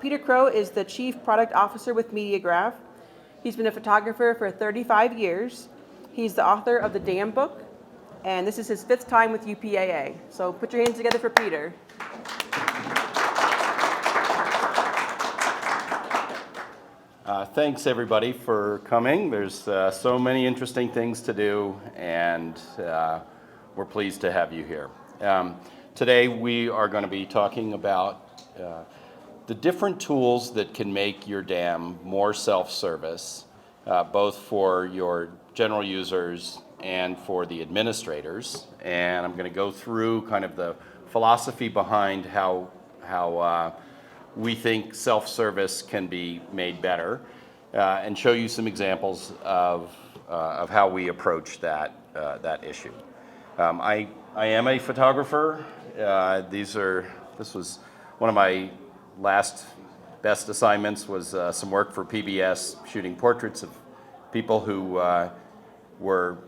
Peter Krough is the Chief Product Officer with Mediagraph. He's been a photographer for 35 years. He's the author of the Dam book, and this is his 5th time with UPAA. So put your hands together for Peter. Thanks everybody for coming. There's so many interesting things to do, and we're pleased to have you here. Today we are going to be talking about the different tools that can make your dam more self-service, both for your general users and for the administrators. And I'm going to go through kind of the philosophy behind how we think self-service can be made better, and show you some examples of how we approach that issue. I am a photographer. This was one of my last best assignments was some work for PBS, shooting portraits of people who were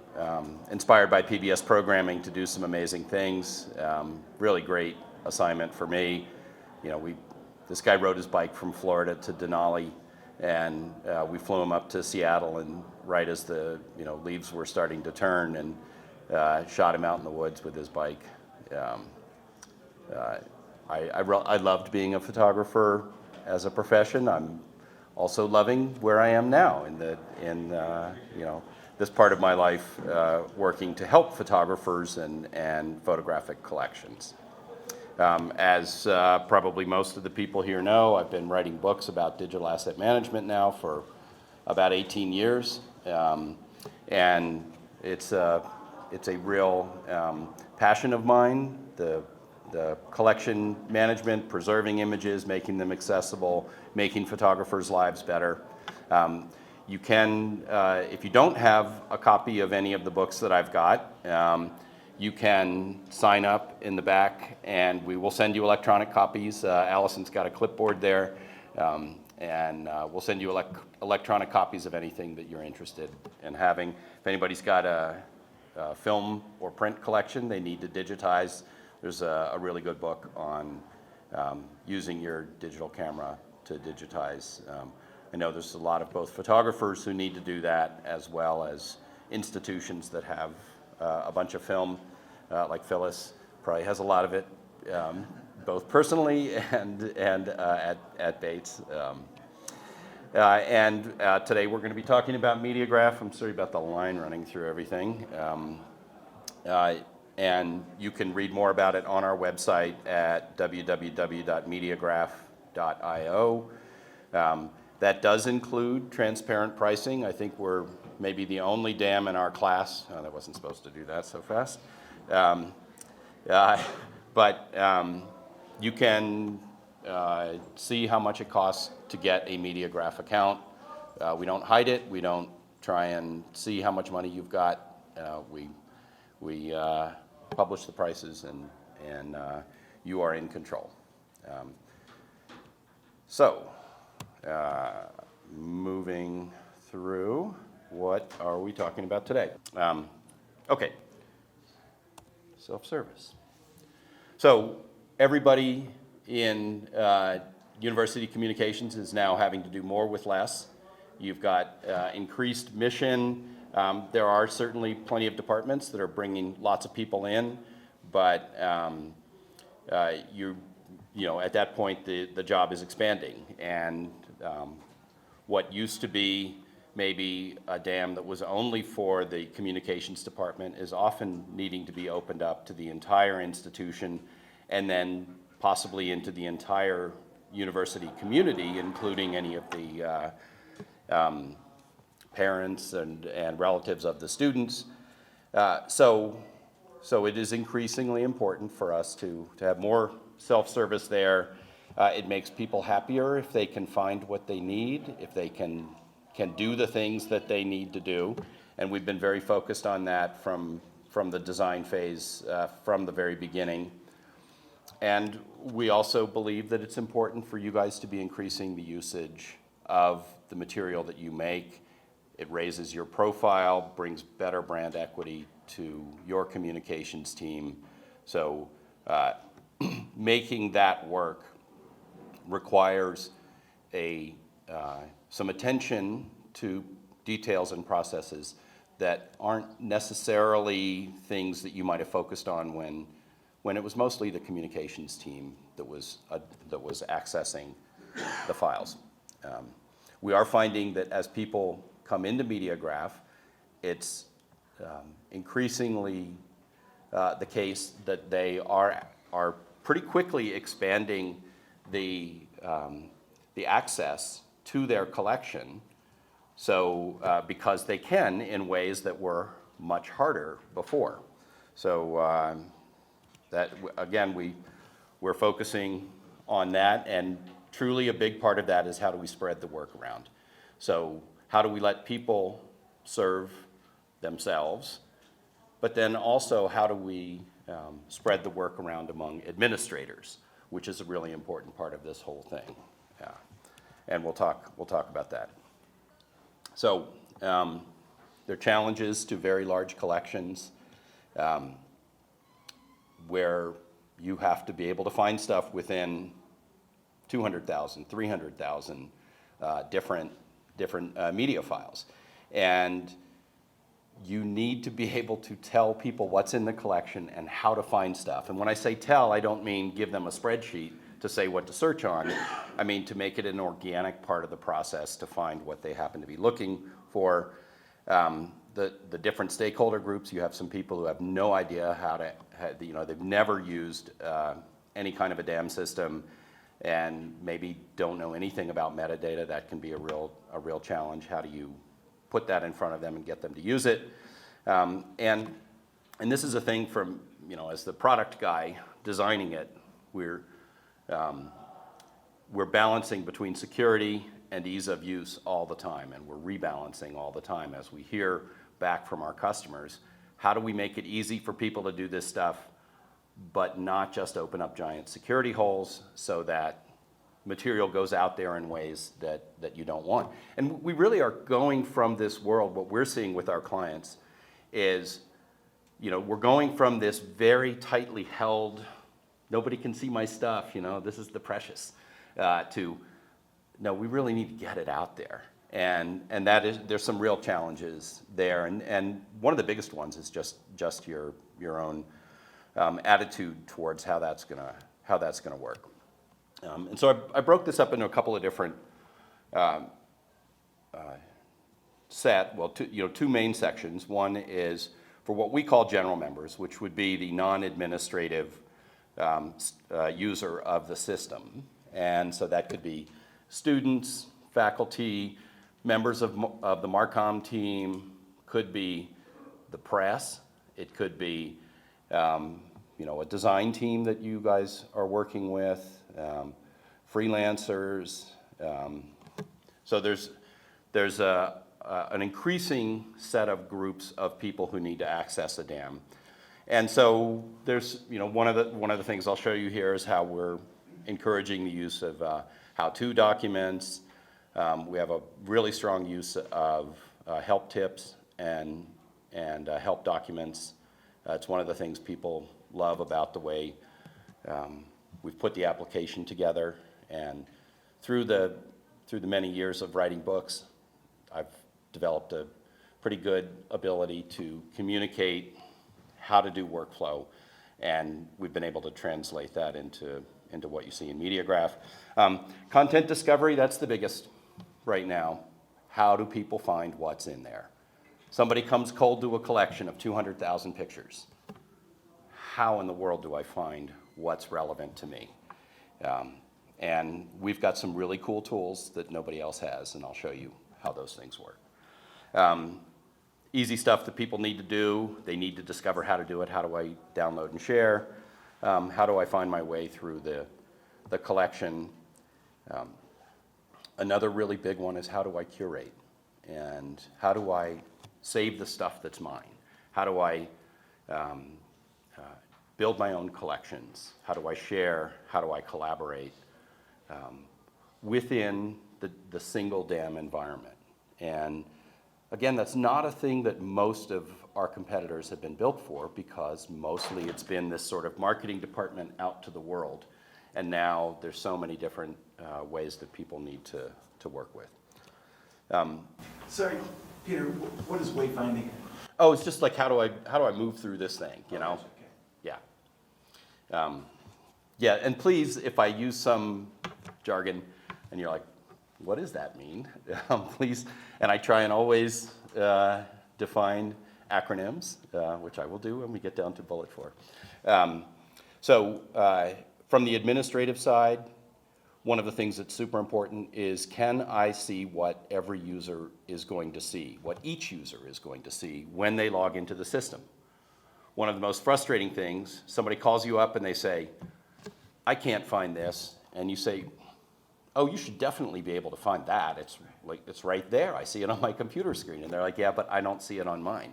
inspired by PBS programming to do some amazing things. Really great assignment for me. You know, this guy rode his bike from Florida to Denali, and we flew him up to Seattle, and right as the leaves were starting to turn, and shot him out in the woods with his bike. I loved being a photographer as a profession. I'm also loving where I am now in this part of my life, working to help photographers and photographic collections. As probably most of the people here know, I've been writing books about digital asset management now for about 18 years, and it's a real passion of mine. The collection management, preserving images, making them accessible, making photographers' lives better. You can, if you don't have a copy of any of the books that I've got, you can sign up in the back, and we will send you electronic copies. Allison's got a clipboard there, and we'll send you electronic copies of anything that you're interested in having. If anybody's got a film or print collection they need to digitize, there's a really good book on using your digital camera to digitize. I know there's a lot of both photographers who need to do that, as well as institutions that have a bunch of film, like Phyllis probably has a lot of it, both personally and at Bates. Today we're going to be talking about Mediagraph. I'm sorry about the line running through everything. And you can read more about it on our website at www.mediagraph.io. That does include transparent pricing. I think we're maybe the only dam in our class. Oh, that wasn't supposed to do that so fast. You can see how much it costs to get a Mediagraph account. We don't hide it. We don't try and see how much money you've got. We publish the prices, and you are in control. Moving through, what are we talking about today? Okay, self-service. So everybody in university communications is now having to do more with less. You've got increased mission. There are certainly plenty of departments that are bringing lots of people in, but at that point the job is expanding, and what used to be maybe a dam that was only for the communications department is often needing to be opened up to the entire institution, and then possibly into the entire university community, including any of the parents and relatives of the students. So it is increasingly important for us to have more self-service there. It makes people happier if they can find what they need, if they can do the things that they need to do. And we've been very focused on that from the design phase, from the very beginning. And we also believe that it's important for you guys to be increasing the usage of the material that you make. It raises your profile, brings better brand equity to your communications team. So making that work requires some attention to details and processes that aren't necessarily things that you might have focused on when it was mostly the communications team that was accessing the files. We are finding that as people come into Mediagraph, it's increasingly the case that they are pretty quickly expanding the access to their collection. So because they can in ways that were much harder before. So that again, we're focusing on that, and truly a big part of that is how do we spread the work around. So how do we let people serve themselves, but then also how do we spread the work around among administrators, which is a really important part of this whole thing. And we'll talk about that. So there are challenges to very large collections where you have to be able to find stuff within 200,000, 300,000 different media files. And you need to be able to tell people what's in the collection and how to find stuff. And when I say tell, I don't mean give them a spreadsheet to say what to search on. I mean to make it an organic part of the process to find what they happen to be looking for. The different stakeholder groups, you have some people who have no idea they've never used any kind of a DAM system and maybe don't know anything about metadata. That can be a real challenge. How do you put that in front of them and get them to use it? And this is a thing from, as the product guy designing it, we're balancing between security and ease of use all the time, and we're rebalancing all the time as we hear back from our customers. How do we make it easy for people to do this stuff, but not just open up giant security holes so that material goes out there in ways that you don't want? And we really are going from this world, what we're seeing with our clients is, we're going from this very tightly held, nobody can see my stuff, this is the precious, to, no, we really need to get it out there. And there's some real challenges there. And one of the biggest ones is just your own attitude towards how that's gonna work. And so I broke this up into a couple of different two main sections. One is for what we call general members, which would be the non-administrative user of the system. And so that could be students, faculty, members of the Marcom team, could be the press, it could be a design team that you guys are working with, freelancers. So there's an increasing set of groups of people who need to access a DAM. And so there's, one of the things I'll show you here is how we're encouraging the use of how-to documents. We have a really strong use of help tips and help documents. It's one of the things people love about the way we've put the application together. And through the many years of writing books, I've developed a pretty good ability to communicate how to do workflow, and we've been able to translate that into what you see in Mediagraph. Content discovery, that's the biggest right now. How do people find what's in there? Somebody comes cold to a collection of 200,000 pictures. How in the world do I find what's relevant to me? And we've got some really cool tools that nobody else has, and I'll show you how those things work. Easy stuff that people need to do. They need to discover how to do it. How do I download and share? How do I find my way through the collection? Another really big one is how do I curate? And how do I save the stuff that's mine? How do I build my own collections? How do I share? How do I collaborate within the single DAM environment? And again, that's not a thing that most of our competitors have been built for, because mostly it's been this sort of marketing department out to the world. And now there's so many different ways that people need to work with. Sorry, Peter, what is wayfinding? Oh, it's just like how do I move through this thing, you know? Okay. Yeah. Yeah, and please, if I use some jargon and you're like, what does that mean? Please, and I try and always define acronyms, which I will do when we get down to bullet 4. From the administrative side, one of the things that's super important is, can I see what every user is going to see, what each user is going to see when they log into the system? One of the most frustrating things, somebody calls you up and they say, I can't find this, and you say, oh, you should definitely be able to find that. It's right there. I see it on my computer screen. And they're like, yeah, but I don't see it on mine.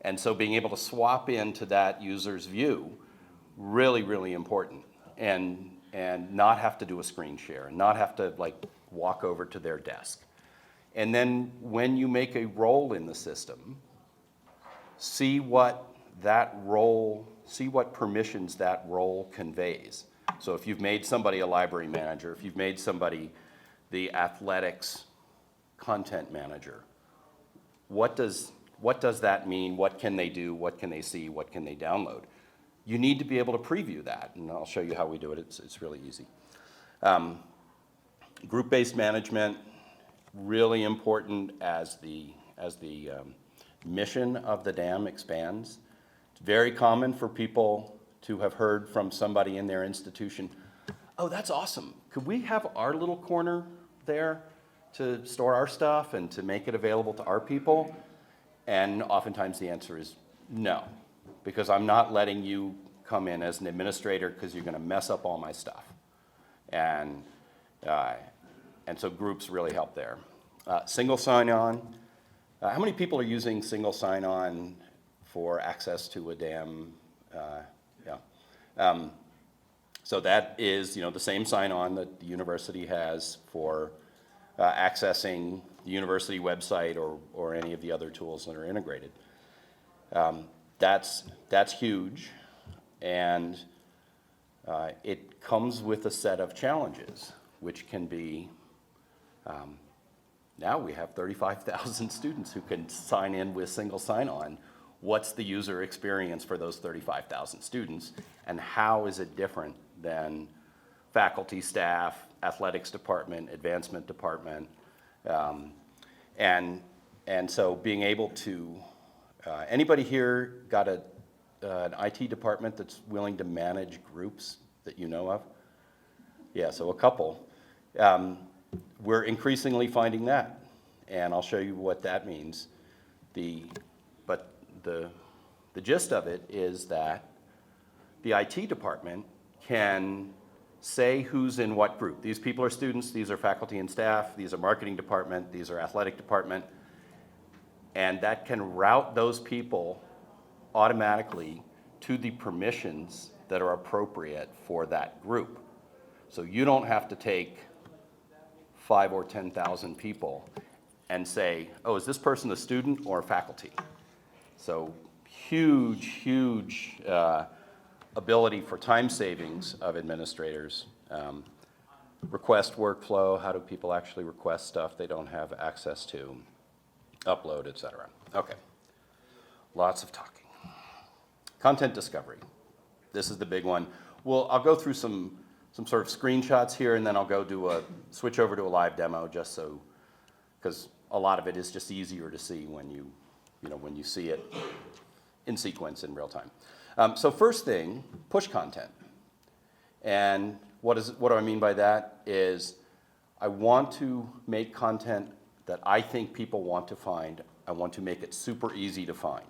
And so being able to swap into that user's view, really, really important. And not have to do a screen share, and not have to like walk over to their desk. And then when you make a role in the system, see what permissions that role conveys. So if you've made somebody a library manager, if you've made somebody the athletics content manager, what does that mean? What can they do? What can they see? What can they download? You need to be able to preview that, and I'll show you how we do it. It's really easy. Group-based management, really important as the mission of the dam expands. It's very common for people to have heard from somebody in their institution, oh, that's awesome. Could we have our little corner there to store our stuff and to make it available to our people? And oftentimes the answer is no, because I'm not letting you come in as an administrator because you're going to mess up all my stuff. And so groups really help there. Single sign-on. How many people are using single sign-on for access to a dam? So that is, the same sign-on that the university has for accessing the university website or any of the other tools that are integrated. That's huge, and it comes with a set of challenges, which can be, now we have 35,000 students who can sign in with single sign-on. What's the user experience for those 35,000 students, and how is it different than faculty, staff, athletics department, advancement department? And so being able to, anybody here got an IT department that's willing to manage groups that you know of? Yeah, so a couple. We're increasingly finding that, and I'll show you what that means. The gist of it is that the IT department can say who's in what group. These people are students, these are faculty and staff, these are marketing department, these are athletic department, and that can route those people automatically to the permissions that are appropriate for that group. So you don't have to take 5,000 or 10,000 people and say, oh, is this person a student or a faculty? So huge ability for time savings of administrators. Request workflow, how do people actually request stuff they don't have access to? Upload, et cetera. Okay, lots of talking. Content discovery. This is the big one. Well, I'll go through some sort of screenshots here, and then I'll go switch over to a live demo, just so, because a lot of it is just easier to see when you see it in sequence in real time. So first thing, push content. And what do I mean by that is I want to make content that I think people want to find. I want to make it super easy to find.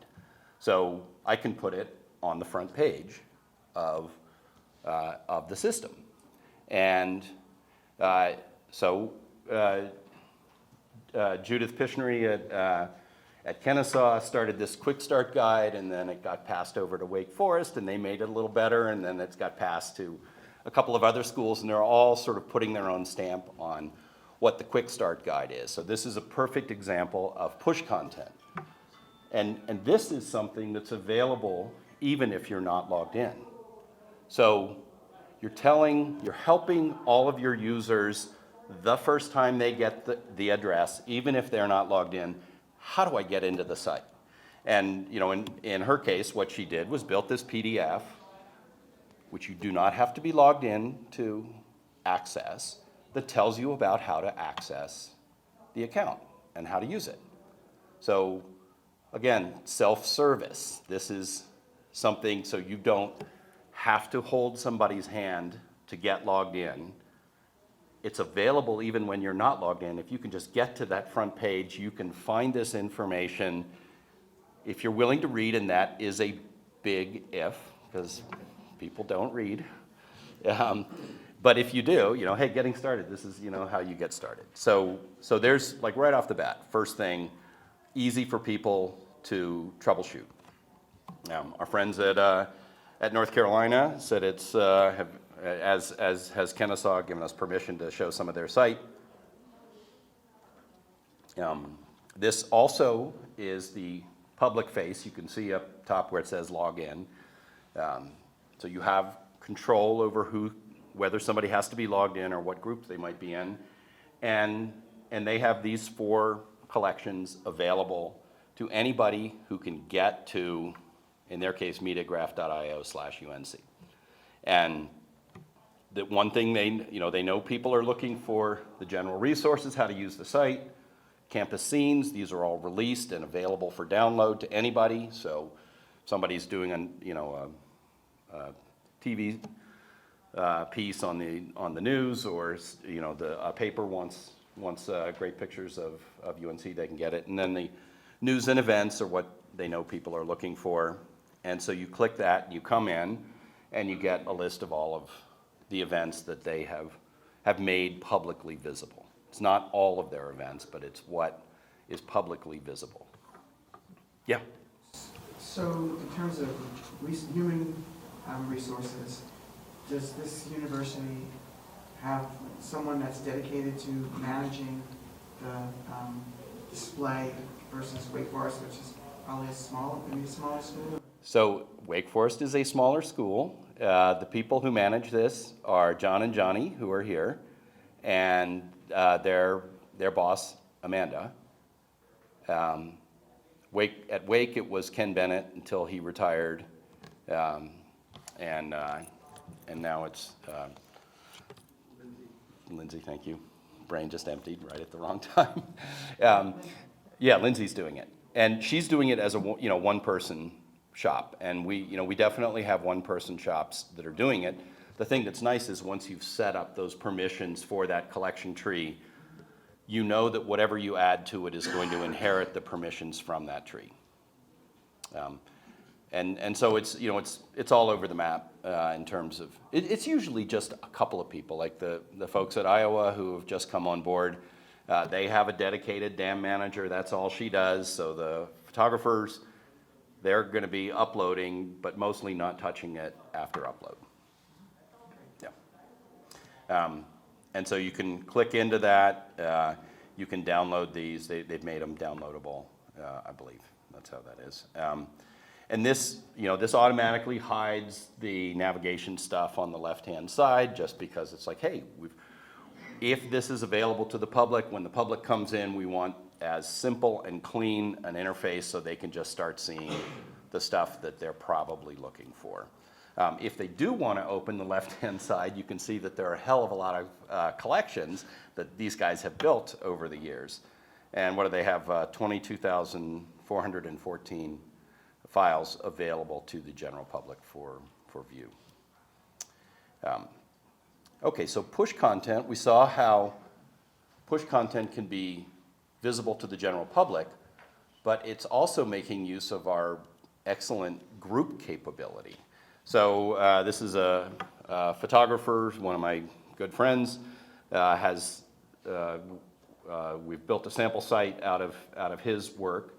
So I can put it on the front page of the system. And Judith Pishnery at Kennesaw started this quick start guide, and then it got passed over to Wake Forest, and they made it a little better, and then it's got passed to a couple of other schools, and they're all sort of putting their own stamp on what the quick start guide is. So this is a perfect example of push content. And this is something that's available even if you're not logged in. So you're helping all of your users the first time they get the address, even if they're not logged in, how do I get into the site? And in her case, what she did was built this PDF, which you do not have to be logged in to access, that tells you about how to access the account and how to use it. So again, self-service. This is something so you don't have to hold somebody's hand to get logged in. It's available even when you're not logged in. If you can just get to that front page, you can find this information if you're willing to read, and that is a big if, because people don't read. But if you do, hey, getting started, this is, how you get started. So there's, like, right off the bat, first thing, easy for people to troubleshoot. Our friends at North Carolina said it's, as has Kennesaw given us permission to show some of their site. This also is the public face. You can see up top where it says log in. So you have control over whether somebody has to be logged in or what group they might be in. And they have these 4 collections available to anybody who can get to, in their case, mediagraph.io/UNC. And the one thing they know people are looking for the general resources, how to use the site, campus scenes. These are all released and available for download to anybody. So if somebody's doing a TV piece on the news, or a paper wants great pictures of UNC, they can get it. And then the news and events are what they know people are looking for. And so you click that, and you come in, and you get a list of all of the events that they have made publicly visible. It's not all of their events, but it's what is publicly visible. Yeah? So in terms of human resources, does this university have someone that's dedicated to managing the display versus Wake Forest, which is probably maybe a smaller school? So Wake Forest is a smaller school. The people who manage this are John and Johnny, who are here, and their boss, Amanda. At Wake, it was Ken Bennett until he retired, and now it's Lindsay. Thank you. Brain just emptied right at the wrong time. Yeah, Lindsay's doing it, and she's doing it as a one-person shop, and we definitely have one-person shops that are doing it. The thing that's nice is once you've set up those permissions for that collection tree, you know that whatever you add to it is going to inherit the permissions from that tree. And so it's all over the map in terms of, it's usually just a couple of people, like the folks at Iowa who have just come on board. They have a dedicated dam manager, that's all she does. So the photographers, they're going to be uploading, but mostly not touching it after upload. Yeah. And so you can click into that. You can download these. They've made them downloadable, I believe. That's how that is. And this, this automatically hides the navigation stuff on the left-hand side, just because it's like, hey, if this is available to the public, when the public comes in, we want as simple and clean an interface so they can just start seeing the stuff that they're probably looking for. If they do want to open the left-hand side, you can see that there are a hell of a lot of collections that these guys have built over the years. And what do they have? 22,414 files available to the general public for view. Okay, so push content. We saw how push content can be visible to the general public, but it's also making use of our excellent group capability. So this is a photographer, one of my good friends, we've built a sample site out of his work.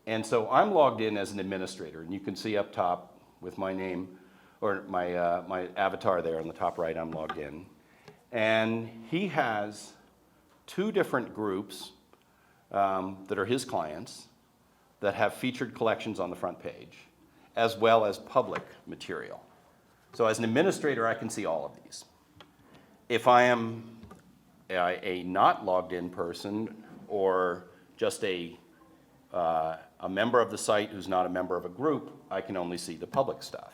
And so I'm logged in as an administrator, and you can see up top with my name, or my avatar there on the top right, I'm logged in. And he has 2 different groups that are his clients that have featured collections on the front page, as well as public material. So as an administrator, I can see all of these. If I am a not logged in person or just a member of the site who's not a member of a group, I can only see the public stuff.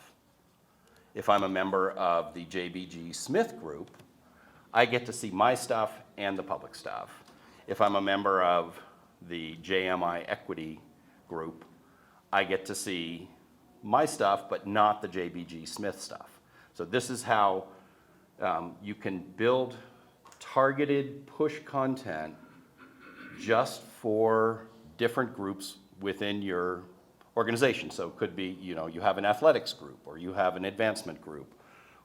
If I'm a member of the JBG Smith group, I get to see my stuff and the public stuff. If I'm a member of the JMI Equity group, I get to see my stuff, but not the JBG Smith stuff. So this is how you can build targeted push content just for different groups within your organization. So it could be, you know, you have an athletics group, or you have an advancement group,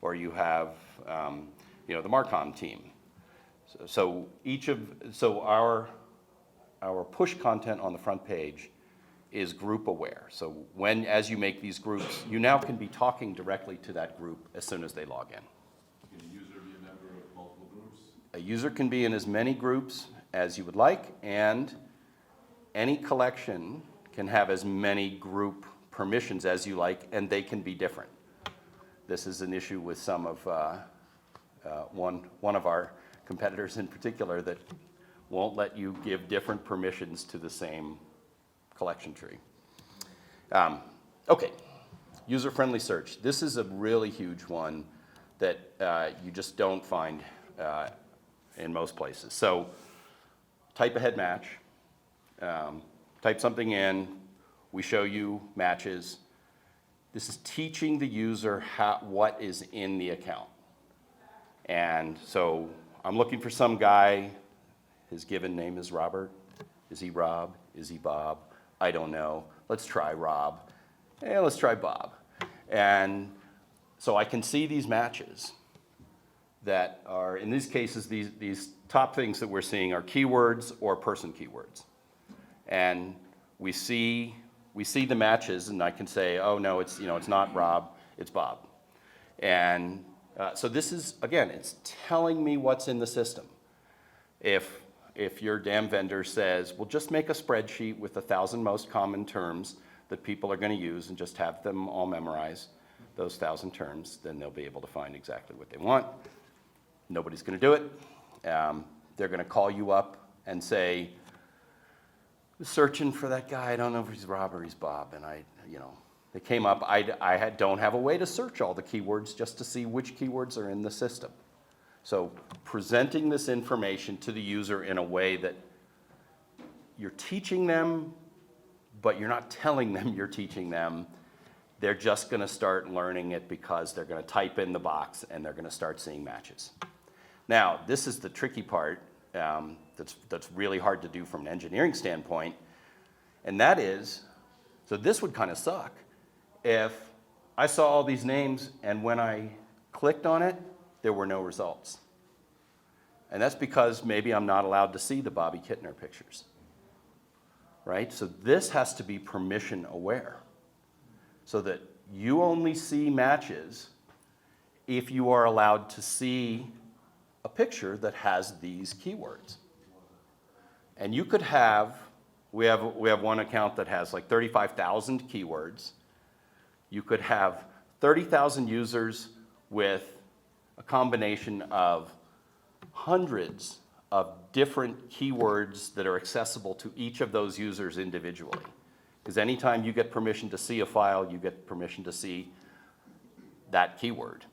or you have, you know, the Marcom team. So our push content on the front page is group aware. So as you make these groups, you now can be talking directly to that group as soon as they log in. Can a user be a member of multiple groups? A user can be in as many groups as you would like, and any collection can have as many group permissions as you like, and they can be different. This is an issue with some of one of our competitors in particular that won't let you give different permissions to the same collection tree. Okay, user-friendly search. This is a really huge one that you just don't find in most places. So type a head match, type something in, we show you matches. This is teaching the user what is in the account. And so I'm looking for some guy, his given name is Robert. Is he Rob? Is he Bob? I don't know. Let's try Rob. And let's try Bob. And so I can see these matches that are, in these cases, these top things that we're seeing are keywords or person keywords. And we see the matches, and I can say, oh no, it's not Rob, it's Bob. And so this is, again, it's telling me what's in the system. If your damn vendor says, well, just make a spreadsheet with 1,000 most common terms that people are going to use and just have them all memorize those 1,000 terms, then they'll be able to find exactly what they want. Nobody's going to do it. They're going to call you up and say, searching for that guy, I don't know if he's Rob or he's Bob, and they came up. I don't have a way to search all the keywords just to see which keywords are in the system. So presenting this information to the user in a way that you're teaching them, but you're not telling them you're teaching them. They're just going to start learning it because they're going to type in the box and they're going to start seeing matches. Now, this is the tricky part that's really hard to do from an engineering standpoint, and that is, so this would kind of suck if I saw all these names and when I clicked on it, there were no results. And that's because maybe I'm not allowed to see the Bobby Kittner pictures, right? So this has to be permission aware so that you only see matches if you are allowed to see a picture that has these keywords. And you could have, we have one account that has like 35,000 keywords. You could have 30,000 users with a combination of hundreds of different keywords that are accessible to each of those users individually. Because anytime you get permission to see a file, you get permission to see that keyword.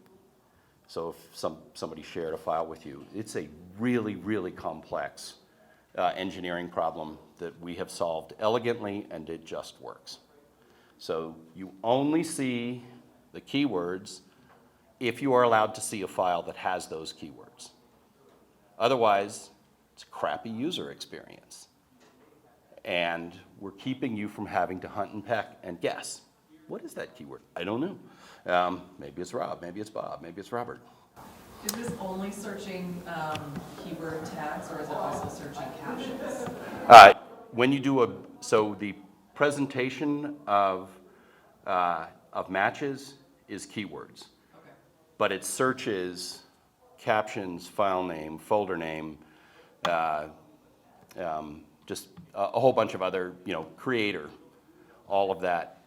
So if somebody shared a file with you, it's a really, really complex engineering problem that we have solved elegantly, and it just works. So you only see the keywords if you are allowed to see a file that has those keywords. Otherwise, it's a crappy user experience. And we're keeping you from having to hunt and peck and guess. What is that keyword? I don't know. Maybe it's Rob, maybe it's Bob, maybe it's Robert. Is this only searching keyword tags, or is it also searching captions? When you do so the presentation of matches is keywords. Okay. But it searches captions, file name, folder name, just a whole bunch of other, creator, all of that,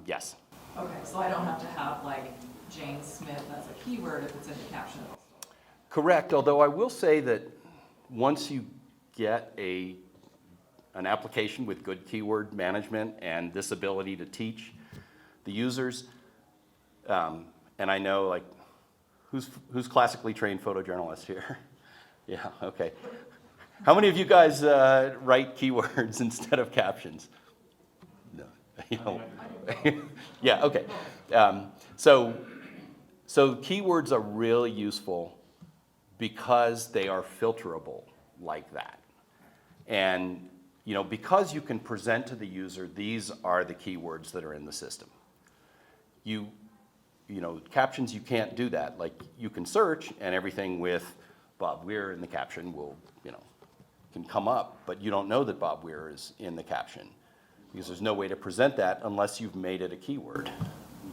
yes. Okay, so I don't have to have like Jane Smith as a keyword if it's in the caption. Correct, although I will say that once you get an application with good keyword management and this ability to teach the users, and I know, like, who's classically trained photojournalist here? Yeah, okay. How many of you guys write keywords instead of captions? No. You know. Yeah, okay. So keywords are really useful because they are filterable like that. And you know, because you can present to the user, these are the keywords that are in the system. You know, captions, you can't do that. Like, you can search and everything with Bob Weir in the caption will, you know, can come up, but you don't know that Bob Weir is in the caption because there's no way to present that unless you've made it a keyword.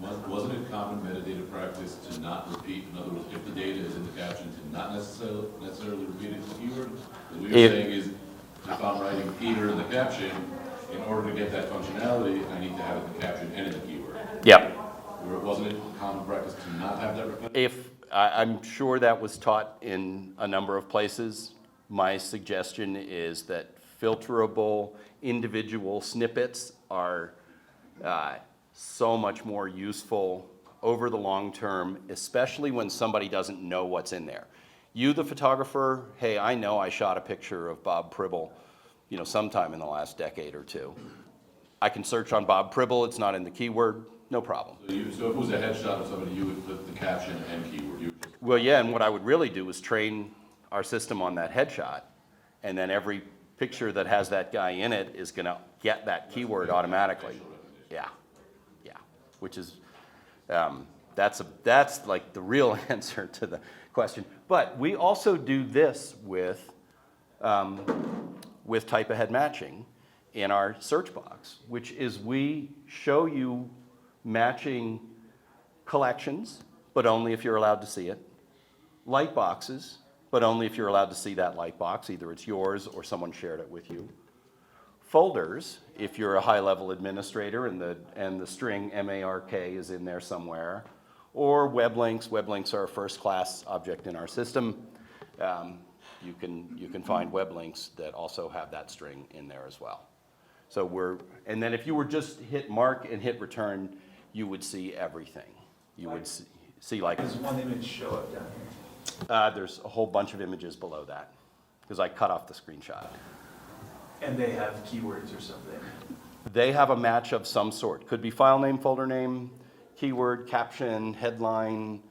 Wasn't it common metadata practice to not repeat? In other words, if the data is in the caption, to not necessarily repeat it as a keyword? What you're saying is, if I'm writing Peter in the caption, in order to get that functionality, I need to have it in the caption and in the keyword. Yep. Or wasn't it common practice to not have that repetition? I'm sure that was taught in a number of places. My suggestion is that filterable individual snippets are so much more useful over the long term, especially when somebody doesn't know what's in there. You, the photographer, hey, I know I shot a picture of Bob Pribble, you know, sometime in the last decade or two. I can search on Bob Pribble, it's not in the keyword, no problem. So if it was a headshot of somebody, you would put the caption and keyword. Well, yeah, and what I would really do is train our system on that headshot, and then every picture that has that guy in it is gonna get that keyword automatically. Yeah, yeah, which is, that's like the real answer to the question. But we also do this with type ahead matching in our search box, which is we show you matching collections, but only if you're allowed to see it. Light boxes, but only if you're allowed to see that light box, either it's yours or someone shared it with you. Folders, if you're a high-level administrator and the string MARK is in there somewhere. Or web links. Web links are a first-class object in our system. You can find web links that also have that string in there as well. So and then if you were just hit mark and hit return, you would see everything. You would see like. Does one image show up down here? There's a whole bunch of images below that because I cut off the screenshot. And they have keywords or something? They have a match of some sort. Could be file name, folder name, keyword, caption, headline.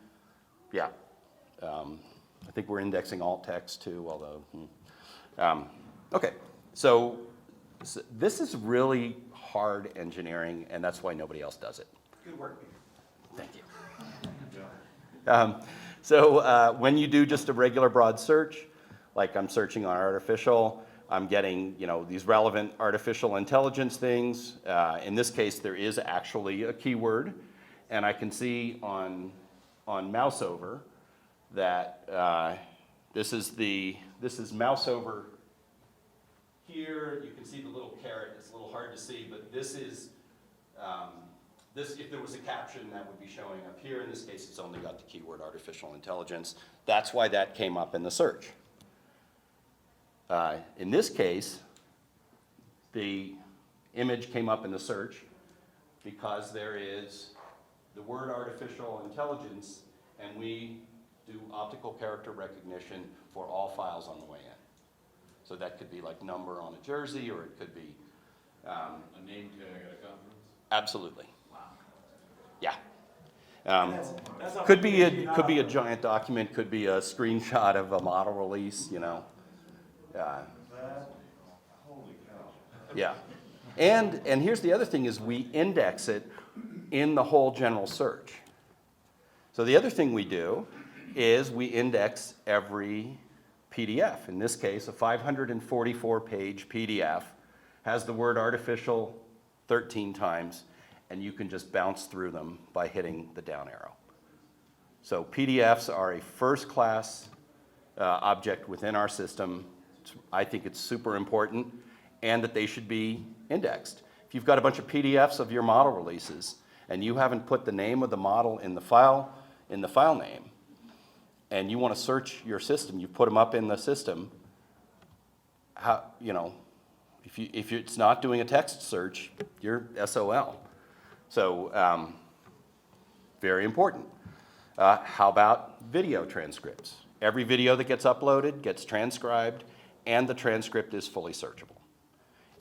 Yeah. I think we're indexing alt text too, although. Okay, so this is really hard engineering, and that's why nobody else does it. Good work, Peter. Thank you. So when you do just a regular broad search, like I'm searching on artificial, I'm getting, you know, these relevant artificial intelligence things. In this case, there is actually a keyword, and I can see on mouse over that this is mouse over here. You can see the little caret. It's a little hard to see, but this is if there was a caption, that would be showing up here. In this case, it's only got the keyword artificial intelligence. That's why that came up in the search. In this case, the image came up in the search because there is the word artificial intelligence, and we do optical character recognition for all files on the way in. So that could be like number on a jersey, or it could be a name tag at a conference? Absolutely. Wow. Yeah. That's not Could be a giant document, could be a screenshot of a model release, you know. Holy cow. Yeah. And here's the other thing is we index it in the whole general search. So the other thing we do is we index every PDF. In this case, a 544-page PDF has the word artificial 13 times, and you can just bounce through them by hitting the down arrow. So PDFs are a first-class object within our system. I think it's super important, and that they should be indexed. If you've got a bunch of PDFs of your model releases, and you haven't put the name of the model in the file, in the file name, and you want to search your system, you put them up in the system, how, you know, if it's not doing a text search, you're SOL. So very important. How about video transcripts? Every video that gets uploaded gets transcribed, and the transcript is fully searchable.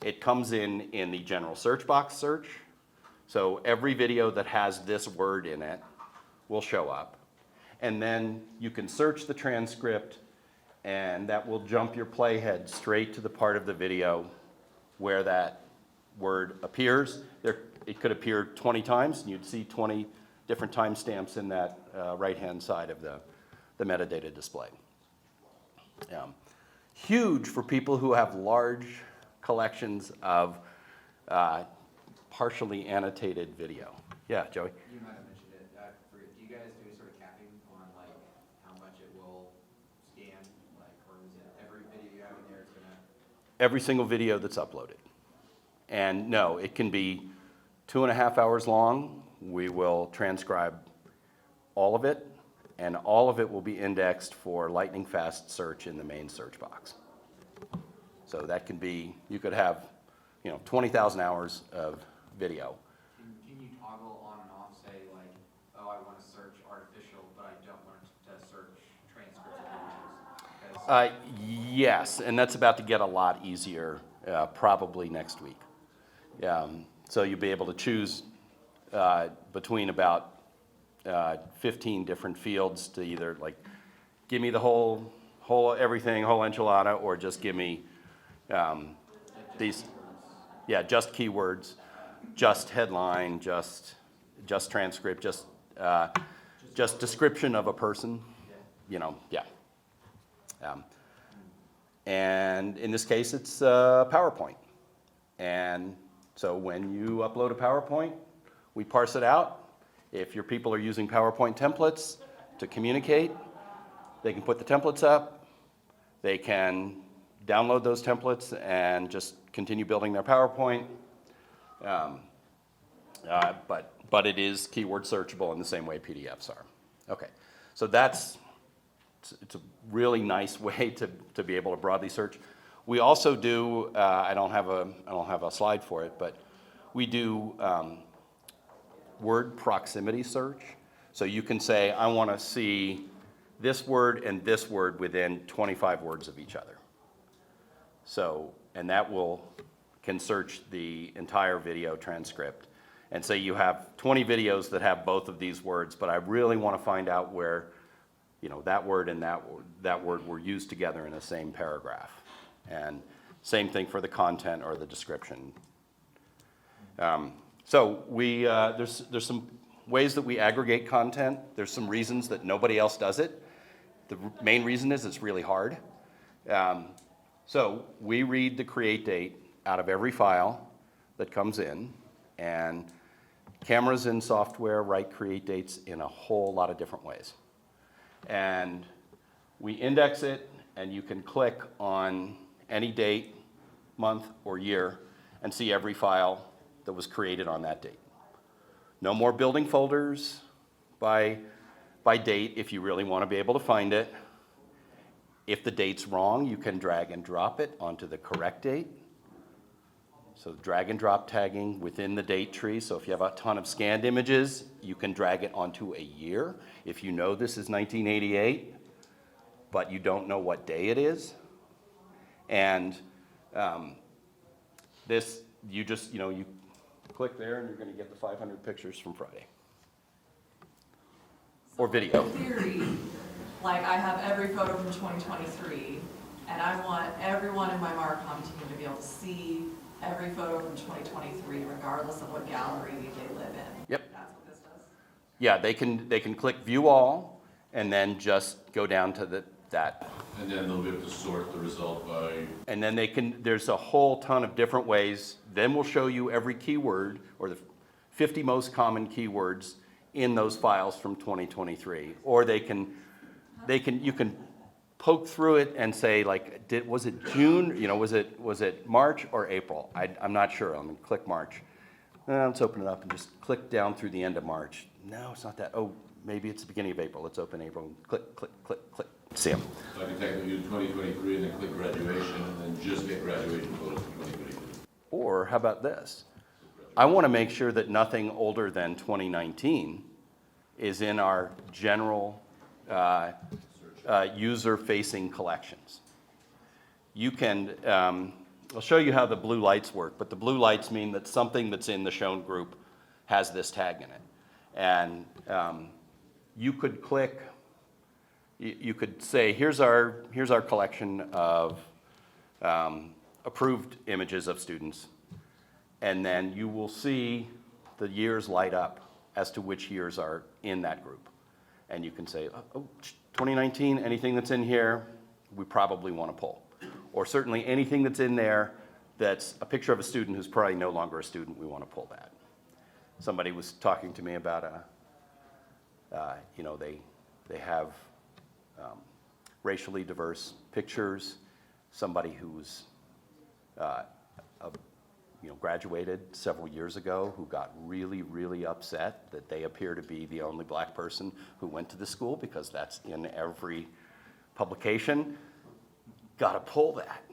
It comes in the general search box search. So every video that has this word in it will show up. And then you can search the transcript, and that will jump your playhead straight to the part of the video where that word appears. It could appear 20 times, and you'd see 20 different timestamps in that right-hand side of the metadata display. Huge for people who have large collections of partially annotated video. Yeah, Joey? You might have mentioned it. I forget. Do you guys do any sort of capping on like how much it will scan, like, or is it every video you have in there? It's gonna. Every single video that's uploaded. And no, it can be 2.5 hours long. We will transcribe all of it, and all of it will be indexed for lightning fast search in the main search box. So that can be, you could have, 20,000 hours of video. Can you toggle on and off, say like, oh, I want to search artificial, but I don't want to search transcripts of images? Yes, and that's about to get a lot easier, probably next week. So you'll be able to choose between about 15 different fields to either like give me the whole everything, whole enchilada, or just give me these, just keywords, just headline, just transcript, just description of a person, and in this case, it's PowerPoint. And so when you upload a PowerPoint, we parse it out. If your people are using PowerPoint templates to communicate, they can put the templates up. They can download those templates and just continue building their PowerPoint. But it is keyword searchable in the same way PDFs are. Okay, so it's a really nice way to be able to broadly search. We also do, I don't have a slide for it, but we do word proximity search. So you can say, I want to see this word and this word within 25 words of each other. So, and that can search the entire video transcript and say you have 20 videos that have both of these words, but I really want to find out where, that word and that word were used together in the same paragraph. And same thing for the content or the description. So there's some ways that we aggregate content. There's some reasons that nobody else does it. The main reason is it's really hard. So we read the create date out of every file that comes in, and cameras and software write create dates in a whole lot of different ways. And we index it, and you can click on any date, month, or year and see every file that was created on that date. No more building folders by date if you really want to be able to find it. If the date's wrong, you can drag and drop it onto the correct date. So drag and drop tagging within the date tree. So if you have a ton of scanned images, you can drag it onto a year. If you know this is 1988, but you don't know what day it is. And this, you just, you click there and you're going to get the 500 pictures from Friday. Or video. In theory, like I have every photo from 2023, and I want everyone in my Marcom team to be able to see every photo from 2023, regardless of what gallery they live in. Yep. That's what this does? Yeah, they can click view all and then just go down to that. And then they'll be able to sort the result by. And then there's a whole ton of different ways. Then we'll show you every keyword or the 50 most common keywords in those files from 2023. Or you can poke through it and say like, was it June? Was it March or April? I'm not sure. I'm gonna click March. Let's open it up and just click down through the end of March. No, it's not that. Oh, maybe it's the beginning of April. Let's open April. Click, click, click, click. See them. So I can technically do 2023 and then click graduation and then just get graduation photos from 2022. Or how about this? I want to make sure that nothing older than 2019 is in our general user-facing collections. You can, I'll show you how the blue lights work, but the blue lights mean that something that's in the shown group has this tag in it. And you could click, you could say, here's our collection of approved images of students. And then you will see the years light up as to which years are in that group. And you can say, oh, 2019, anything that's in here, we probably want to pull. Or certainly anything that's in there that's a picture of a student who's probably no longer a student, we want to pull that. Somebody was talking to me about they have racially diverse pictures, somebody who's graduated several years ago who got really, really upset that they appear to be the only black person who went to the school because that's in every publication. Got to pull that.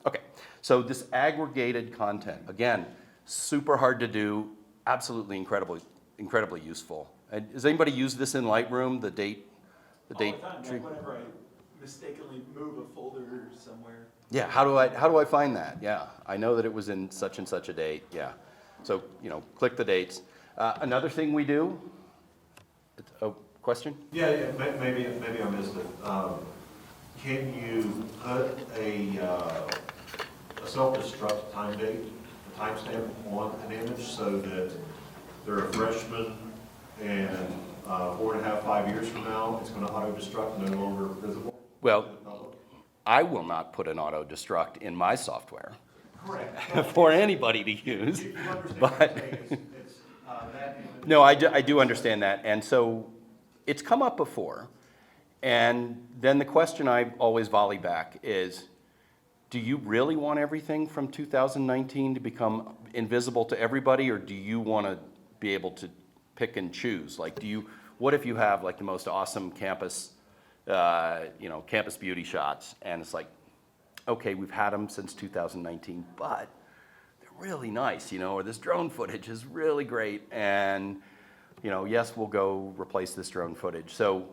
Okay, so this aggregated content, again, super hard to do, absolutely incredibly useful. Does anybody use this in Lightroom, the date All the time, like whenever I mistakenly move a folder somewhere. Yeah, how do I find that? Yeah, I know that it was in such and such a date, yeah. So, click the dates. Another thing we do, oh, question? Yeah, maybe I missed it. Can you put a self-destruct time date, a timestamp on an image so that they're a freshman and 4.5, 5 years from now, it's going to auto-destruct no longer visible? Well, I will not put an auto-destruct in my software Correct. for anybody to use. You understand But what I'm saying, it's that image. no, I do understand that. And so it's come up before. And then the question I always volley back is, do you really want everything from 2019 to become invisible to everybody, or do you want to be able to pick and choose? Like, what if you have like the most awesome campus, campus beauty shots, and it's like, okay, we've had them since 2019, but they're really nice, or this drone footage is really great, and, yes, we'll go replace this drone footage. So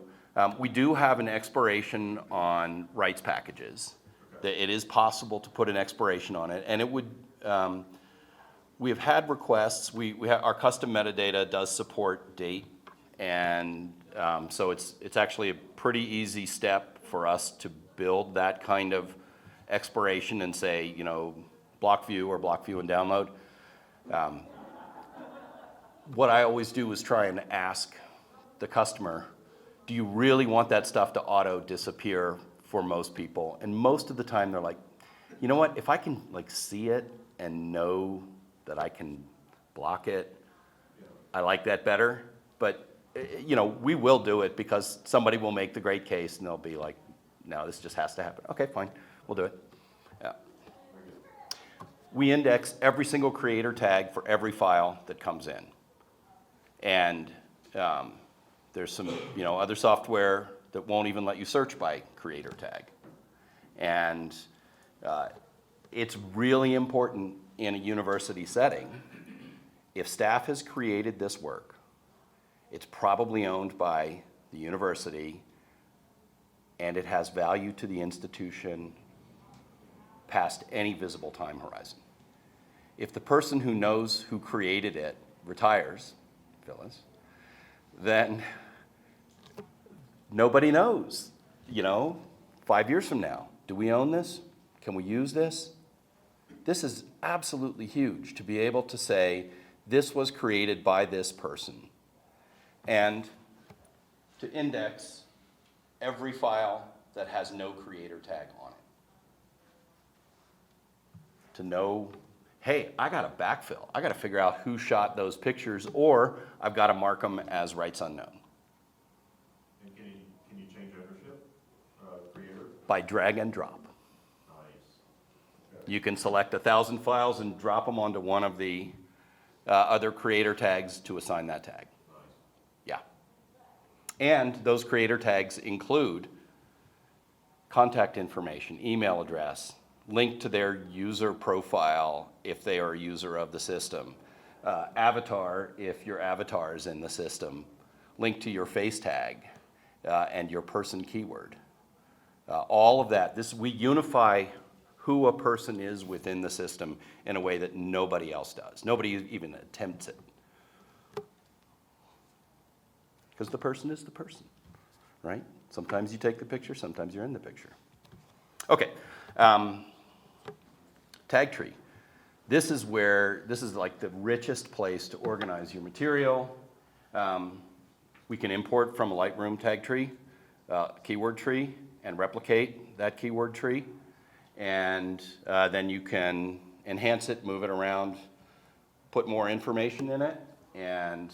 we do have an expiration on rights packages. It is possible to put an expiration on it, and it would, we have had requests, our custom metadata does support date, and so it's actually a pretty easy step for us to build that kind of expiration and say, block view and download. What I always do is try and ask the customer, do you really want that stuff to auto disappear for most people? And most of the time they're like, you know what, if I can see it and know that I can block it, I like that better. But we will do it because somebody will make the great case and they'll be like, no, this just has to happen. Okay, fine, we'll do it. Yeah. We index every single creator tag for every file that comes in. And there's some other software that won't even let you search by creator tag. And it's really important in a university setting. If staff has created this work, it's probably owned by the university, and it has value to the institution past any visible time horizon. If the person who knows who created it retires, Phyllis, then nobody knows, 5 years from now, do we own this? Can we use this? This is absolutely huge to be able to say, this was created by this person. And to index every file that has no creator tag on it. To know, hey, I got to backfill. I got to figure out who shot those pictures, or I've got to mark them as rights unknown. And can you change ownership, creator? By drag and drop. Nice. You can select 1,000 files and drop them onto one of the other creator tags to assign that tag. Nice. And those creator tags include contact information, email address, link to their user profile if they are a user of the system, avatar if your avatar is in the system, link to your face tag, and your person keyword. All of that, we unify who a person is within the system in a way that nobody else does. Nobody even attempts it. Because the person is the person, right? Sometimes you take the picture, sometimes you're in the picture. Okay, tag tree. This is like the richest place to organize your material. We can import from a Lightroom tag tree, keyword tree, and replicate that keyword tree. And then you can enhance it, move it around, put more information in it, and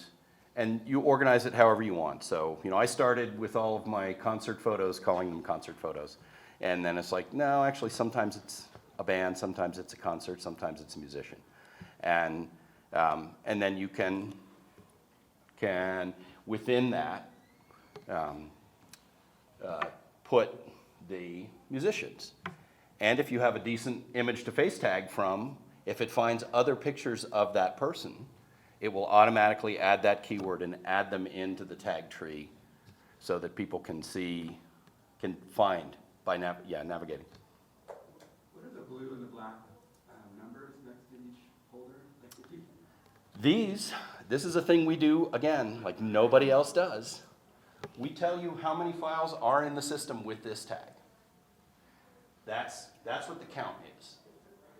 you organize it however you want. So, I started with all of my concert photos, calling them concert photos. And then it's like, no, actually, sometimes it's a band, sometimes it's a concert, sometimes it's a musician. And then you can within that, put the musicians. And if you have a decent image to face tag from, if it finds other pictures of that person, it will automatically add that keyword and add them into the tag tree so that people can find by navigating. What are the blue and the black numbers next to each folder? Like if you... This is a thing we do, again, like nobody else does. We tell you how many files are in the system with this tag. That's what the count is.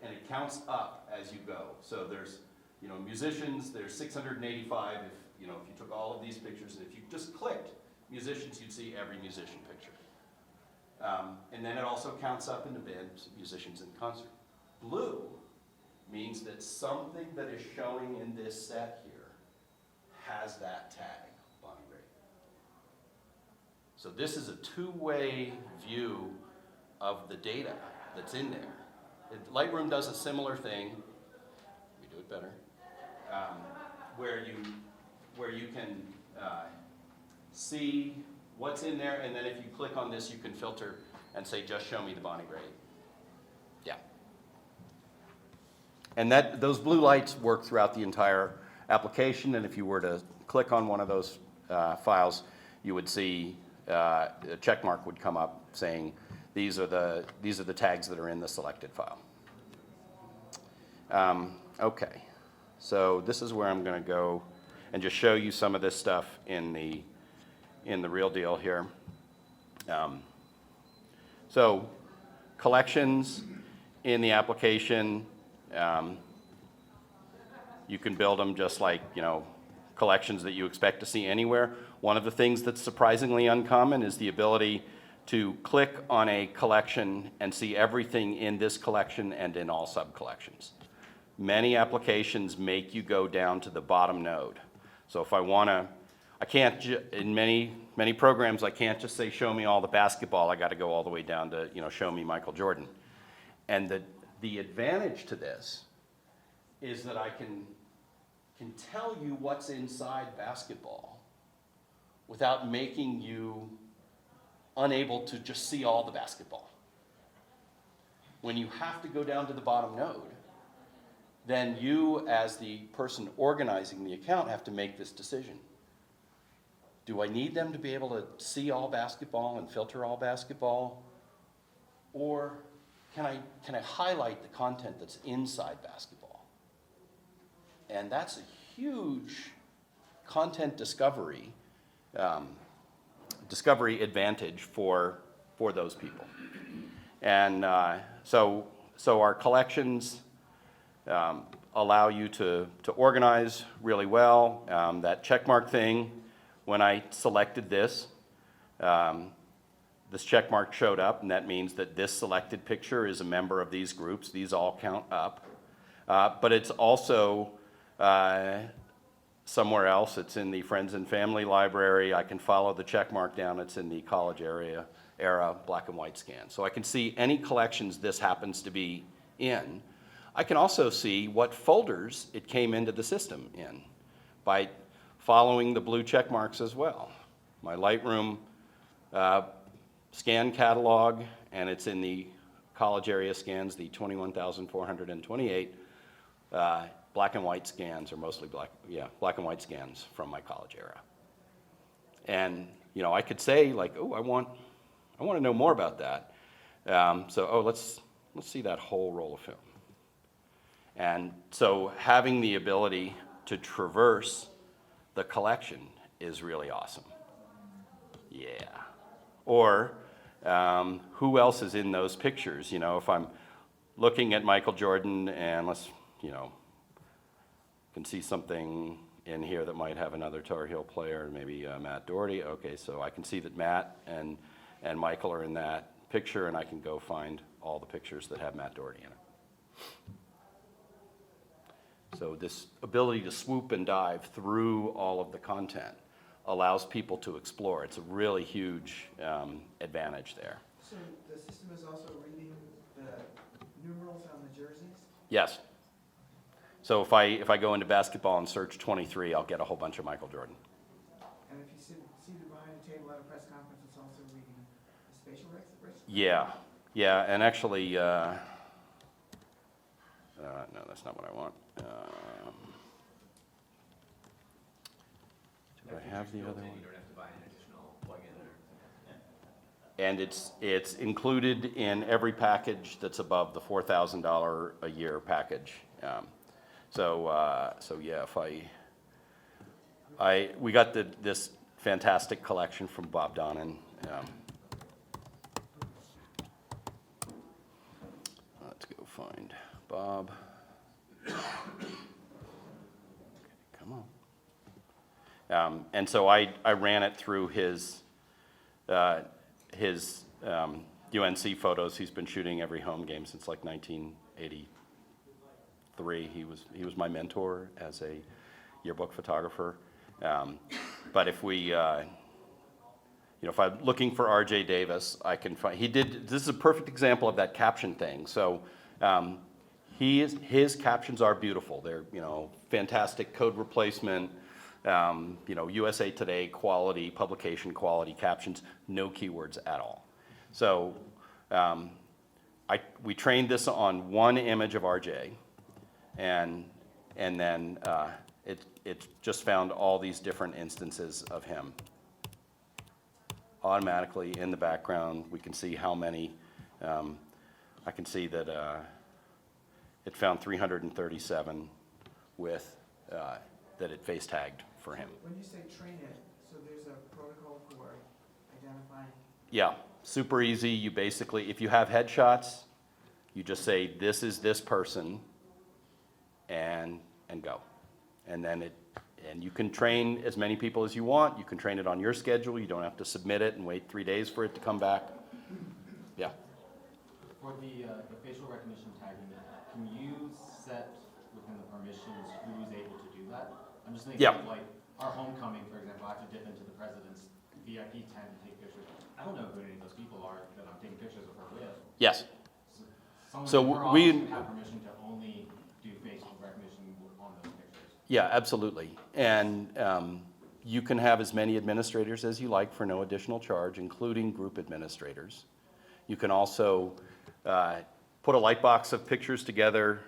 And it counts up as you go. So there's, musicians, there's 685 if you took all of these pictures, and if you just clicked musicians, you'd see every musician picture. And then it also counts up into bands, musicians in concert. Blue means that something that is showing in this set here has that tag, Bonnie Raitt. So this is a two-way view of the data that's in there. Lightroom does a similar thing. We do it better. Where you can see what's in there, and then if you click on this, you can filter and say, just show me the Bonnie Raitt. Yeah. And those blue lights work throughout the entire application, and if you were to click on one of those files, you would see a check mark would come up saying, these are the tags that are in the selected file. Okay, so this is where I'm going to go and just show you some of this stuff in the real deal here. So collections in the application, you can build them just like collections that you expect to see anywhere. One of the things that's surprisingly uncommon is the ability to click on a collection and see everything in this collection and in all sub-collections. Many applications make you go down to the bottom node. So if I can't, in many programs, I can't just say, show me all the basketball. I got to go all the way down to, show me Michael Jordan. And the advantage to this is that I can tell you what's inside basketball without making you unable to just see all the basketball. When you have to go down to the bottom node, then you, as the person organizing the account, have to make this decision. Do I need them to be able to see all basketball and filter all basketball? Or can I highlight the content that's inside basketball? And that's a huge content discovery advantage for those people. And so our collections allow you to organize really well. That checkmark thing, when I selected this checkmark showed up, and that means that this selected picture is a member of these groups. These all count up. But it's also somewhere else. It's in the Friends and Family library. I can follow the checkmark down. It's in the college era black and white scan. So I can see any collections this happens to be in. I can also see what folders it came into the system in by following the blue check marks as well. my Lightroom scan catalog, and it's in the college area scans, the 21,428 black and white scans, or mostly black and white scans from my college era. And you know, I could say like, oh, I want to know more about that. Let's see that whole roll of film. And so having the ability to traverse the collection is really awesome. Yeah. Or who else is in those pictures? You know, if I'm looking at Michael Jordan and can see something in here that might have another Tar Heel player, maybe Matt Doherty. Okay, so I can see that Matt and Michael are in that picture, and I can go find all the pictures that have Matt Doherty in it. So this ability to swoop and dive through all of the content allows people to explore. It's a really huge advantage there. So the system is also reading the numerals on the jerseys? Yes. So if I go into basketball and search 23, I'll get a whole bunch of Michael Jordan. And if you sit seated behind a table at a press conference, it's also reading the spatial risk? Yeah, and actually, no, that's not what I want. Do I have the other one? You don't have to buy an additional plugin or. And it's included in every package that's above the $4,000 a year package. So yeah, if we got this fantastic collection from Bob Donnan. Let's go find Bob. Come on. And so I ran it through his UNC photos. He's been shooting every home game since like 1983. He was my mentor as a yearbook photographer. But if we, if I'm looking for R.J. Davis, I can find. This is a perfect example of that caption thing. So his captions are beautiful. They're fantastic code replacement. USA Today quality, publication quality captions, no keywords at all. So we trained this on one image of RJ, and then it just found all these different instances of him. Automatically in the background, we can see how many. I can see that it found 337 with that it face tagged for him. When you say train it, so there's a protocol for identifying? Yeah, super easy. You basically, if you have headshots, you just say, this is this person, and go. And then and you can train as many people as you want. You can train it on your schedule. You don't have to submit it and wait 3 days for it to come back. Yeah. For the facial recognition tagging, can you set within the permissions who's able to do that? I'm just thinking of like our homecoming, for example. I have to dip into the president's VIP tent and take pictures. I don't know who any of those people are that I'm taking pictures of her with. Yes. So we have permission to only do facial recognition on those pictures. Yeah, absolutely. And you can have as many administrators as you like for no additional charge, including group administrators. You can also put a light box of pictures together,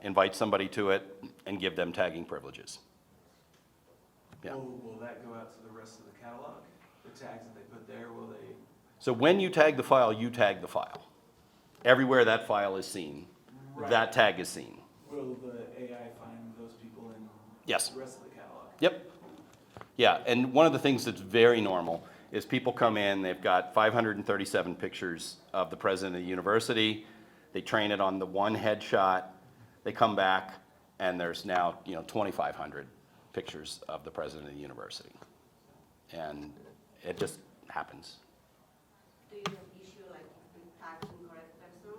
invite somebody to it, and give them tagging privileges. Yeah. Will that go out to the rest of the catalog? The tags that they put there, will they? So when you tag the file, you tag the file. Everywhere that file is seen, that tag is seen. Will the AI find those people in Yes. the rest of the catalog? Yep. Yeah, and one of the things that's very normal is people come in, they've got 537 pictures of the president of the university, they train it on the one headshot, they come back, and there's now 2,500 pictures of the president of the university. And it just happens. Do you have issue like if it tagged incorrect person?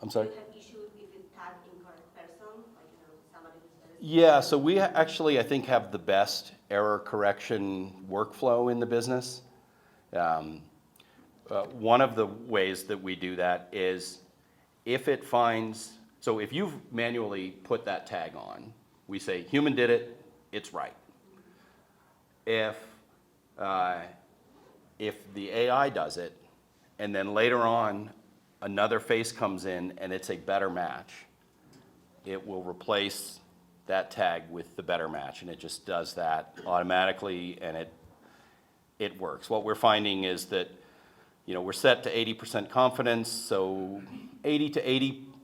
I'm sorry? Do you have issue if it tagged incorrect person? Like somebody who's Yeah, so we actually, I think, have the best error correction workflow in the business. One of the ways that we do that is if it finds, so if you've manually put that tag on, we say human did it, it's right. If if the AI does it, and then later on another face comes in and it's a better match, it will replace that tag with the better match, and it just does that automatically, and it works. What we're finding is that, you know, we're set to 80% confidence, so 80 to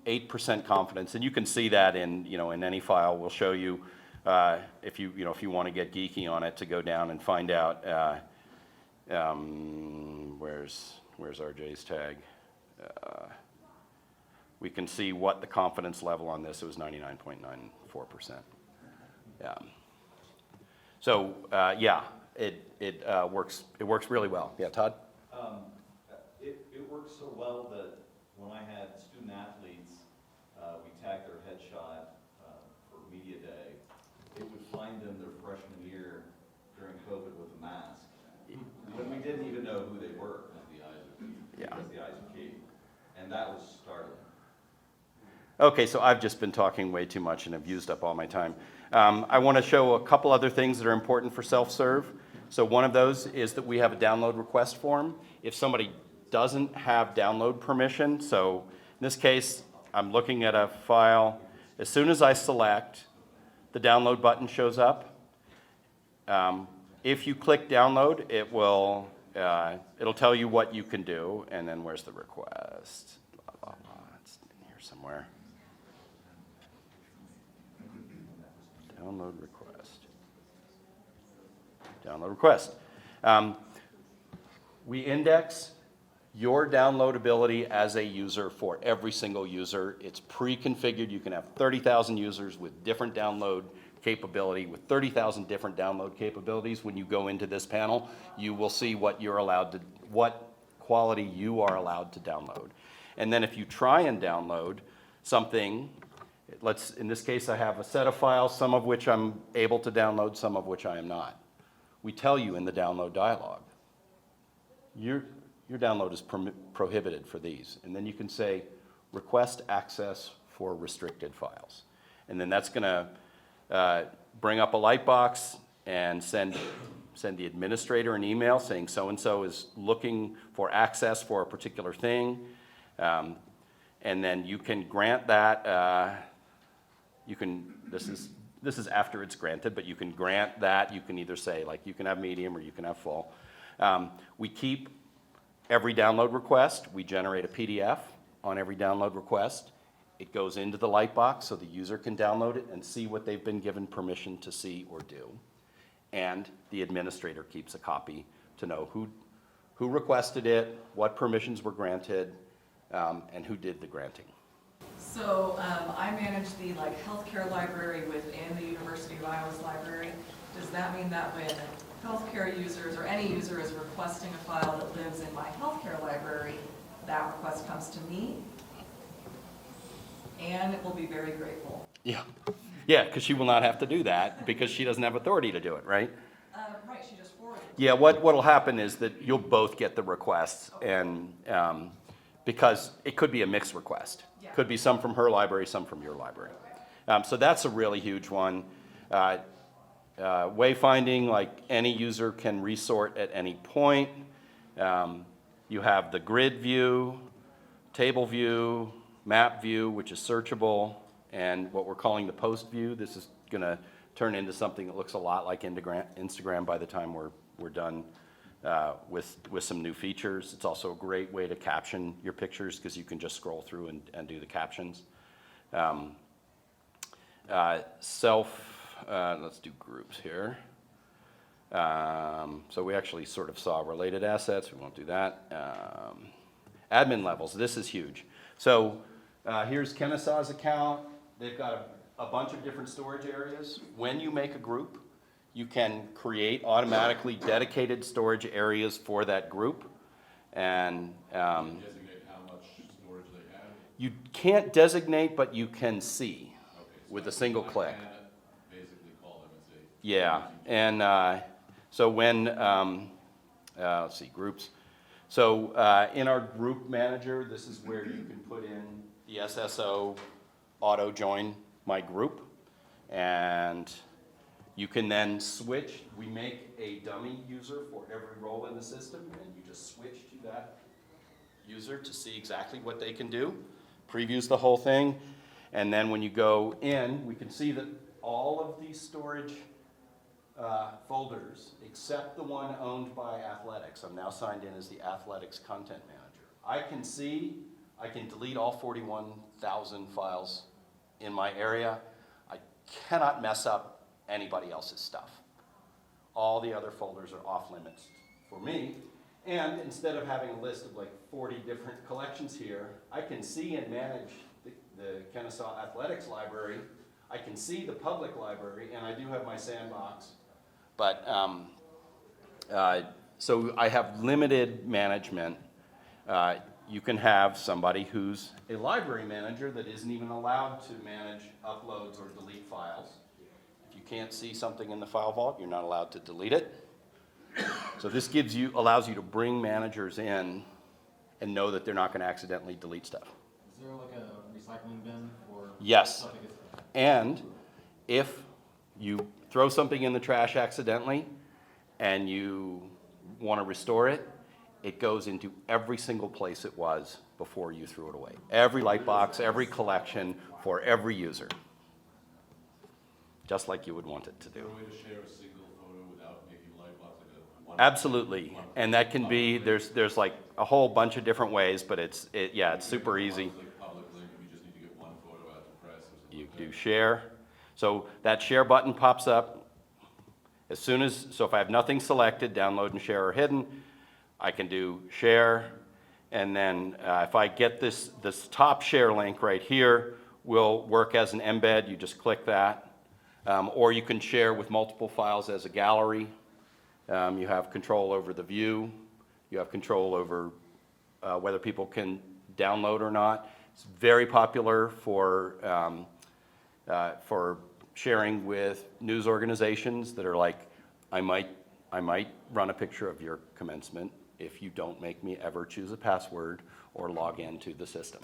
88% confidence, and you can see that in, you know, in any file. We'll show you if you know, if you want to get geeky on it, to go down and find out. Where's RJ's tag? We can see what the confidence level on this. It was 99.94%. Yeah. So yeah, it works. It works really well. Yeah, Todd. It works so well that when I had student athletes, we tagged their headshot for Media Day. It would find them their freshman year during COVID with a mask, when we didn't even know who they were. Because the eyes are key, and that was startling. Okay, so I've just been talking way too much and have used up all my time. I want to show a couple other things that are important for self-serve. So one of those is that we have a download request form. If somebody doesn't have download permission, so in this case, I'm looking at a file. As soon as I select, the download button shows up. If you click download, it will it'll tell you what you can do, and then where's the request? It's in here somewhere. Download request. Download request. We index your downloadability as a user for every single user. It's pre-configured. You can have 30,000 users with different download capability, with 30,000 different download capabilities. When you go into this panel, you will see what you're allowed to, what quality you are allowed to download. And then if you try and download something, in this case I have a set of files, some of which I'm able to download, some of which I am not. We tell you in the download dialog, your download is prohibited for these. And then you can say, request access for restricted files. And then that's gonna bring up a light box and send the administrator an email saying so-and-so is looking for access for a particular thing. And then you can grant that, this is after it's granted, but you can grant that. You can either say, like, you can have medium or you can have full. We keep every download request. We generate a PDF on every download request. It goes into the Lightbox so the user can download it and see what they've been given permission to see or do. And the administrator keeps a copy to know who requested it, what permissions were granted, and who did the granting. So I manage the healthcare library within the University of Iowa's library. Does that mean that when healthcare users or any user is requesting a file that lives in my healthcare library, that request comes to me? And it will be very grateful. Yeah, yeah, because she will not have to do that because she doesn't have authority to do it, right? Right, she just forwarded it. Yeah, what'll happen is that you'll both get the requests, and because it could be a mixed request. Yeah. Could be some from her library, some from your library. So that's a really huge one. Wayfinding, like any user can resort at any point. You have the grid view, table view, map view, which is searchable, and what we're calling the post view. This is going to turn into something that looks a lot like Instagram by the time we're done with some new features. It's also a great way to caption your pictures because you can just scroll through and do the captions. Let's do groups here. So we actually sort of saw related assets. We won't do that. Admin levels, this is huge. So here's Kennesaw's account. They've got a bunch of different storage areas. When you make a group, you can create automatically dedicated storage areas for that group. And Designate how much storage they have? you can't designate, but you can see with a single I click. can basically call them and say. Yeah, and so when, let's see, groups. So in our group manager, this is where you can put in the SSO auto join my group, and You can then switch. We make a dummy user for every role in the system, and you just switch to that user to see exactly what they can do. Previews the whole thing. And then when you go in, we can see that all of these storage folders, except the one owned by athletics. I'm now signed in as the athletics content manager. I can delete all 41,000 files in my area. I cannot mess up anybody else's stuff. All the other folders are off limits for me. And instead of having a list of like 40 different collections here, I can see and manage the Kennesaw Athletics Library. I can see the public library, and I do have my sandbox. But so I have limited management. You can have somebody who's a library manager that isn't even allowed to manage uploads or delete files. If you can't see something in the file vault, you're not allowed to delete it. So this allows you to bring managers in and know that they're not going to accidentally delete stuff. Is there like a recycling bin for Yes. stuff that gets... And if you throw something in the trash accidentally and you want to restore it, it goes into every single place it was before you threw it away. Every light box, every collection, for every user. Just like you would want it to do. Is there a way to share a single photo without making a light box like a one? Absolutely. And that can be, there's like a whole bunch of different ways, but it's super easy. Like public link, if you just need to get one photo out to press or something You like do that. share. So that share button pops up. So if I have nothing selected, download and share are hidden, I can do share. And then if I get this top share link right here, will work as an embed. You just click that. Or you can share with multiple files as a gallery. You have control over the view. You have control over whether people can download or not. It's very popular for sharing with news organizations that are like, I might run a picture of your commencement if you don't make me ever choose a password or log into the system.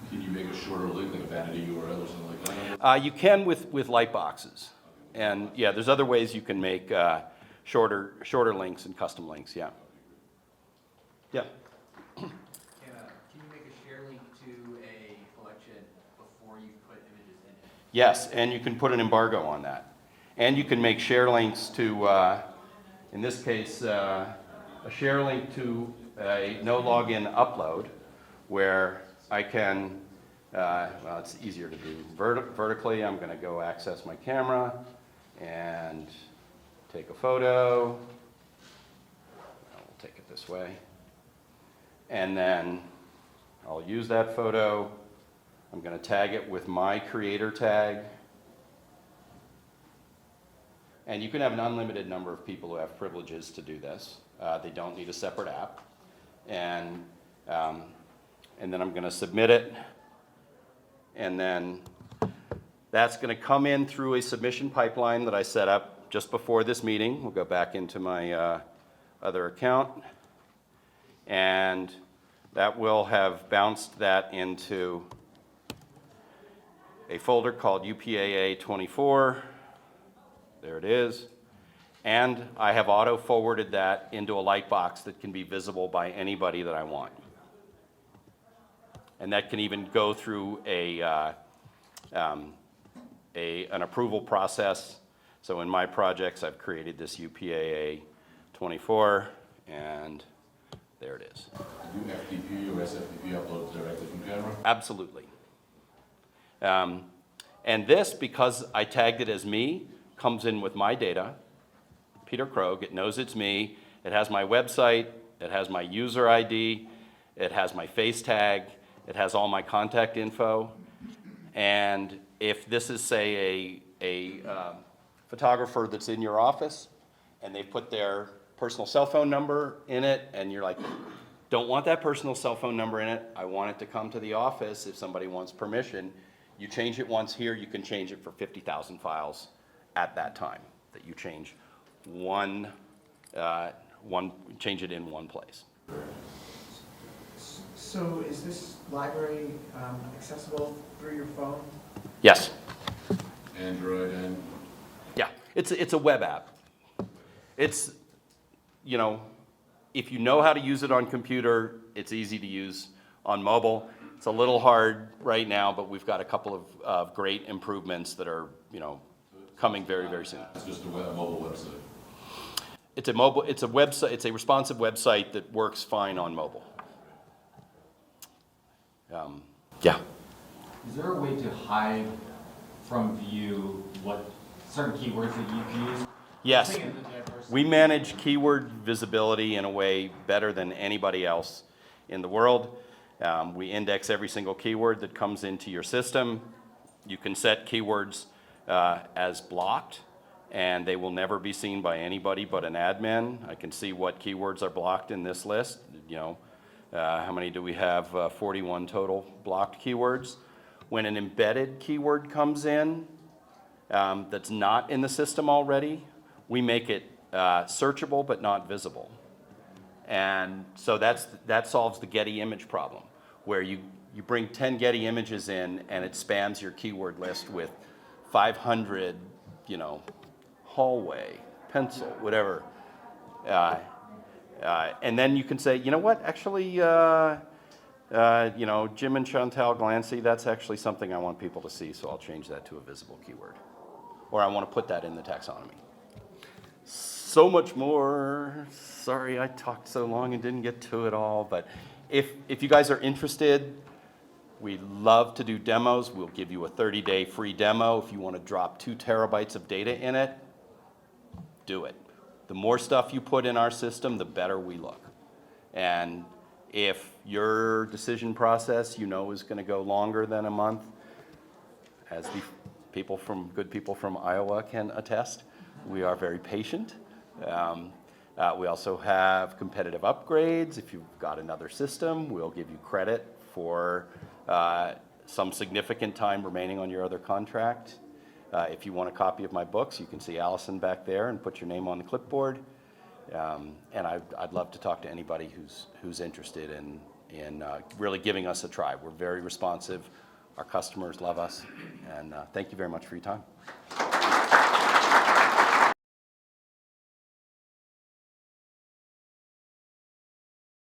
Can you make a shorter link, like a vanity URL or something like that? You can with light boxes. And yeah, there's other ways you can make shorter links and custom links, yeah. Yeah. Can you make a share link to a collection before you put images in it? Yes, and you can put an embargo on that. And you can make share links to, in this case, a share link to a no login upload where I can, well, it's easier to do vertically. I'm going to go access my camera and take a photo. We'll take it this way. And then I'll use that photo. I'm going to tag it with my creator tag. And you can have an unlimited number of people who have privileges to do this. They don't need a separate app. And then I'm going to submit it. And then that's going to come in through a submission pipeline that I set up just before this meeting. We'll go back into my other account. And that will have bounced that into a folder called UPAA 24. There it is. And I have auto-forwarded that into a light box that can be visible by anybody that I want. And that can even go through an approval process. So in my projects, I've created this UPAA 24, and there it is. Do FTP or SFTP uploads directly from camera? Absolutely. And this, because I tagged it as me, comes in with my data, Peter Krough. It knows it's me. It has my website. It has my user ID. It has my face tag. It has all my contact info. And if this is, say, a photographer that's in your office, and they put their personal cell phone number in it, and you're like, don't want that personal cell phone number in it. I want it to come to the office if somebody wants permission. You change it once here, you can change it for 50,000 files at that time that you change change it in one place. So is this library accessible through your phone? Yes. Android and... Yeah. It's a web app. It's, you know, if you know how to use it on computer, it's easy to use on mobile. It's a little hard right now, but we've got a couple of great improvements that are, you know, coming very, very soon. It's just a mobile website. It's a website, it's a responsive website that works fine on mobile. Yeah. Is there a way to hide from view what certain keywords that you can use? Yes. Thinking of the diversity. We manage keyword visibility in a way better than anybody else in the world. We index every single keyword that comes into your system. You can set keywords as blocked, and they will never be seen by anybody but an admin. I can see what keywords are blocked in this list. You know, how many do we have? 41 total blocked keywords. When an embedded keyword comes in that's not in the system already, we make it searchable but not visible. And so that solves the Getty image problem, where you bring 10 Getty images in and it spams your keyword list with 500, you know, hallway, pencil, whatever. And then you can say, you know what, actually, you know, Jim and Chantal Glancy, that's actually something I want people to see, so I'll change that to a visible keyword. Or I want to put that in the taxonomy. So much more. Sorry I talked so long and didn't get to it all, but if you guys are interested, we love to do demos. We'll give you a 30-day free demo. If you want to drop 2 terabytes of data in it, do it. The more stuff you put in our system, the better we look. And if your decision process, you know, is going to go longer than a month, as the good people from Iowa can attest, we are very patient. We also have competitive upgrades. If you've got another system, we'll give you credit for some significant time remaining on your other contract. If you want a copy of my books, you can see Allison back there and put your name on the clipboard. And I'd love to talk to anybody who's interested in really giving us a try. We're very responsive. Our customers love us. And thank you very much for your time.